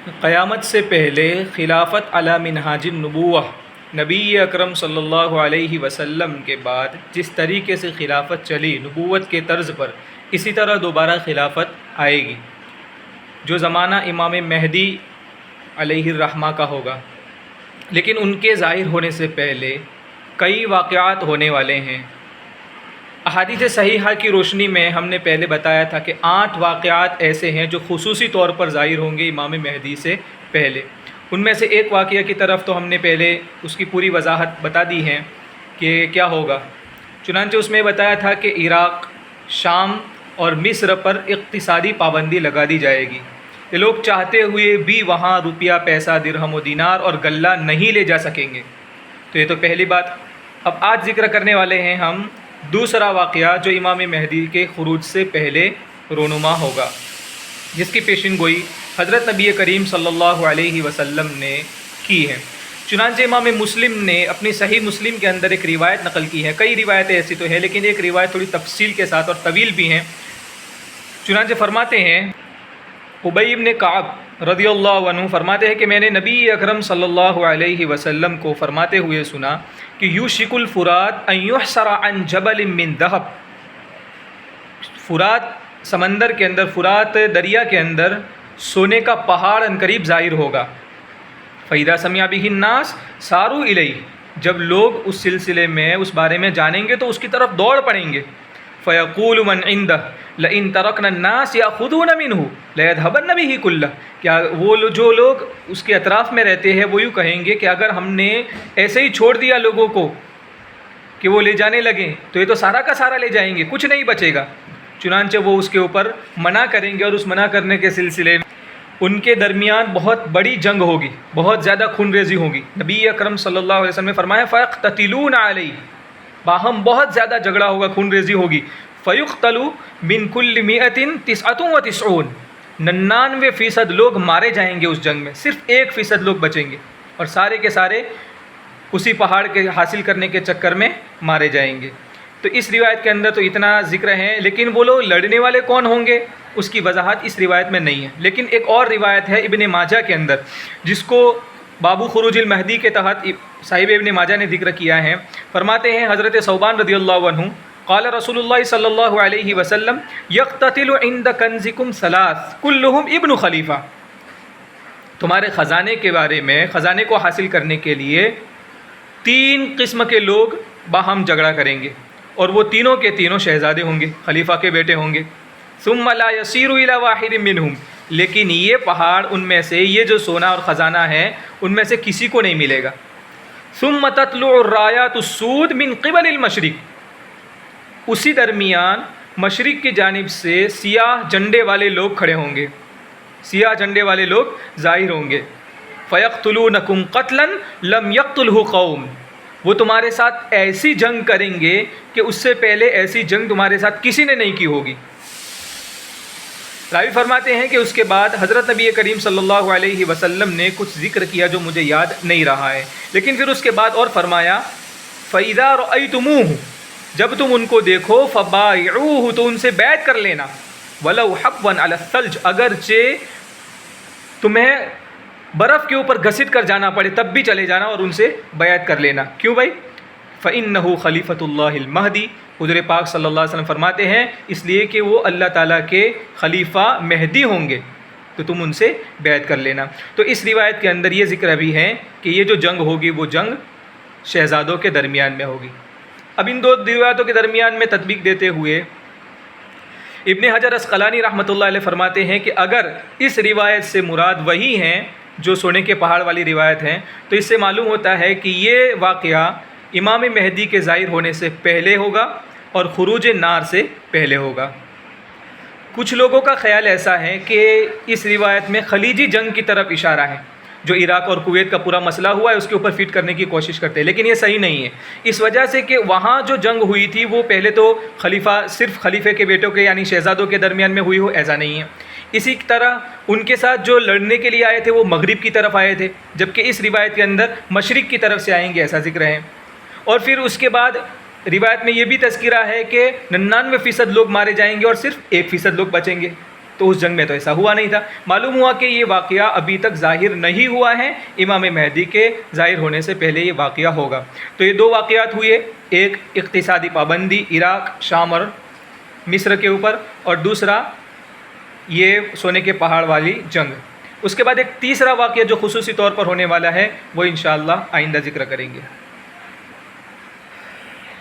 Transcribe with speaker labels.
Speaker 1: قیامت سے پہلے خلافت علی منہاج النبوہ، نبی اکرم صلی اللہ علیہ وسلم کے بعد جس طریقے سے خلافت چلی نبوت کے طرز پر، اسی طرح دوبارہ خلافت آئے گی، جو زمانہ امام مہدی علیہ الرحمہ کا ہوگا۔ لیکن ان کے ظاہر ہونے سے پہلے کئی واقعات ہونے والے ہیں۔ احادیث صحیحہ کی روشنی میں ہم نے پہلے بتایا تھا کہ 8 واقعات ایسے ہیں جو خصوصی طور پر ظاہر ہوں گے امام مہدی سے پہلے۔ ان میں سے ایک واقعہ کی طرف تو ہم نے پہلے اس کی پوری وضاحت بتا دی ہے کہ کیا ہوگا۔ چنانچہ اس میں بتایا تھا کہ عراق، شام اور مصر پر اقتصادی پابندی لگا دی جائے گی۔ یہ لوگ چاہتے ہوئے بھی وہاں روپیہ، پیسہ، درہم و دینار اور غلہ نہیں لے جا سکیں گے۔ تو یہ تو پہلی بات۔ اب آج ذکر کرنے والے ہیں ہم دوسرا واقعہ جو امام مہدی کے خروج سے پہلے رونما ہوگا، جس کی پیشن گوئی حضرت نبی کریم صلی اللہ علیہ وسلم نے کی ہے۔ چنانچہ امام مسلم نے اپنی صحیح مسلم کے اندر ایک روایت نقل کی ہے۔ کئی روایتیں ایسی تو ہیں، لیکن ایک روایت تھوڑی تفصیل کے ساتھ اور طویل بھی ہیں۔ چنانچہ فرماتے ہیں، ابی بن کعب رضی اللہ عنہ فرماتے ہیں کہ میں نے نبی اکرم صلی اللہ علیہ وسلم کو فرماتے ہوئے سنا کہ یوشک الفرات ان یحسر عن جبل من ذهب، فرات سمندر کے اندر، فرات دریا کے اندر سونے کا پہاڑ عنقریب ظاہر ہوگا۔ فَإِذَا سَمِعَ بِهِ النَّاسُ سَارُوا إِلَيْهِ، جب لوگ اس سلسلے میں، اس بارے میں جانیں گے تو اس کی طرف دوڑ پڑیں گے۔ فَيَقُولُ مَنْ عِنْدَهُ لَئِن تَرَكْنَا النَّاسَ يَأْخُذُونَ مِنْهُ لَيَذْهَبَنَّ بِهِ كُلَّهُ، کیا وہ جو لوگ اس کے اطراف میں رہتے ہیں وہ یوں کہیں گے کہ اگر ہم نے ایسے ہی چھوڑ دیا لوگوں کو کہ وہ لے جانے لگیں تو یہ تو سارا کا سارا لے جائیں گے، کچھ نہیں بچے گا۔ چنانچہ وہ اس کے اوپر منع کریں گے، اور اس منع کرنے کے سلسلے میں ان کے درمیان بہت بڑی جنگ ہوگی، بہت زیادہ خون ریزی ہوگی۔ نبی اکرم صلی اللہ علیہ وسلم نے فرمایا فَيَقْتَتِلُونَ عَلَيْهِ، باہم بہت زیادہ جھگڑا ہوگا، خون ریزی ہوگی۔ فَيُقْتَلُ مِن كُلِّ مِئَةٍ 99، 99% لوگ مارے جائیں گے اس جنگ میں، صرف 1% لوگ بچیں گے، اور سارے کے سارے اسی پہاڑ کے حاصل کرنے کے چکر میں مارے جائیں گے۔ تو اس روایت کے اندر تو اتنا ذکر ہے، لیکن وہ لوگ لڑنے والے کون ہوں گے اس کی وضاحت اس روایت میں نہیں ہے۔ لیکن ایک اور روایت ہے ابن ماجہ کے اندر، جس کو بابو خروج المہدی کے تحت صاحب ابن ماجہ نے ذکر کیا ہے۔ فرماتے ہیں حضرت ثوبان رضی اللہ عنہ قال رسول اللہ صلی اللہ علیہ وسلم یقتتل عند کنزکم ثلاث کلہم ابن خلیفہ، تمہارے خزانے کے بارے میں، خزانے کو حاصل کرنے کے لیے 3 قسم کے لوگ باہم جھگڑا کریں گے، اور وہ تینوں کے تینوں شہزادے ہوں گے، خلیفہ کے بیٹے ہوں گے۔ ثم لا يصير الى واحد منهم، لیکن یہ پہاڑ ان میں سے، یہ جو سونا اور خزانہ ہے ان میں سے کسی کو نہیں ملے گا۔ ثم تطلع الرايات السود من قبل المشرق، اسی درمیان مشرق کی جانب سے سیاہ جھنڈے والے لوگ کھڑے ہوں گے، سیاہ جھنڈے والے لوگ ظاہر ہوں گے۔ فَيَقْتُلُونَكُمْ قَتْلًا لَمْ يَقْتُلْهُ قَوْمٌ، وہ تمہارے ساتھ ایسی جنگ کریں گے کہ اس سے پہلے ایسی جنگ تمہارے ساتھ کسی نے نہیں کی ہوگی۔ راوی فرماتے ہیں کہ اس کے بعد حضرت نبی کریم صلی اللہ علیہ وسلم نے کچھ ذکر کیا جو مجھے یاد نہیں رہا ہے، لیکن پھر اس کے بعد اور فرمایا فَإِذَا رَأَيْتُمُوهُ، جب تم ان کو دیکھو فَبَائِعُوهُ، تو ان سے بیعت کر لینا، وَلَوْ حَبًّا عَلَى الثَّلْجِ، اگرچہ تمہیں برف کے اوپر گھسٹ کر جانا پڑے تب بھی چلے جانا اور ان سے بیعت کر لینا۔ کیوں بھائی؟ فَإِنَّهُ خَلِيفَةُ اللَّهِ الْمَهْدِي، حضور پاک صلی اللہ علیہ وسلم فرماتے ہیں اس لیے کہ وہ اللہ تعالیٰ کے خلیفہ مہدی ہوں گے، تو تم ان سے بیعت کر لینا۔ تو اس روایت کے اندر یہ ذکر بھی ہے کہ یہ جو جنگ ہوگی وہ جنگ شہزادوں کے درمیان میں ہوگی۔ اب ان 2 روایتوں کے درمیان میں تطبیق دیتے ہوئے ابن حجر عسقلانی رحمۃ اللہ علیہ فرماتے ہیں کہ اگر اس روایت سے مراد وہی ہیں جو سونے کے پہاڑ والی روایت ہیں، تو اس سے معلوم ہوتا ہے کہ یہ واقعہ امام مہدی کے ظاہر ہونے سے پہلے ہوگا اور خروج نار سے پہلے ہوگا۔ کچھ لوگوں کا خیال ایسا ہے کہ اس روایت میں خلیجی جنگ کی طرف اشارہ ہے، جو عراق اور کویت کا پورا مسئلہ ہوا ہے اس کے اوپر فٹ کرنے کی کوشش کرتے ہیں، لیکن یہ صحیح نہیں ہے، اس وجہ سے کہ وہاں جو جنگ ہوئی تھی وہ پہلے تو خلیفہ، صرف خلیفے کے بیٹوں کے یعنی شہزادوں کے درمیان میں ہوئی ہو، ایسا نہیں ہے۔ اسی طرح ان کے ساتھ جو لڑنے کے لیے آئے تھے وہ مغرب کی طرف آئے تھے، جبکہ اس روایت کے اندر مشرق کی طرف سے آئیں گے، ایسا ذکر ہے۔ اور پھر اس کے بعد روایت میں یہ بھی تذکرہ ہے کہ 99% لوگ مارے جائیں گے اور صرف 1% لوگ بچیں گے۔ تو اس جنگ میں تو ایسا ہوا نہیں تھا. معلوم ہوا کہ یہ واقعہ ابھی تک ظاہر نہیں ہوا ہے، امام مہدی کے ظاہر ہونے سے پہلے یہ واقعہ ہوگا. تو یہ دو واقعات ہوئے، ایک اقتصادی پابندی عراق، شام اور مصر کے اوپر، اور دوسرا یہ سونے کے پہاڑ والی جنگ. اس کے بعد ایک تیسرا واقعہ جو خصوصی طور پر ہونے والا ہے وہ انشاءاللہ آئندہ ذکر کریں گے.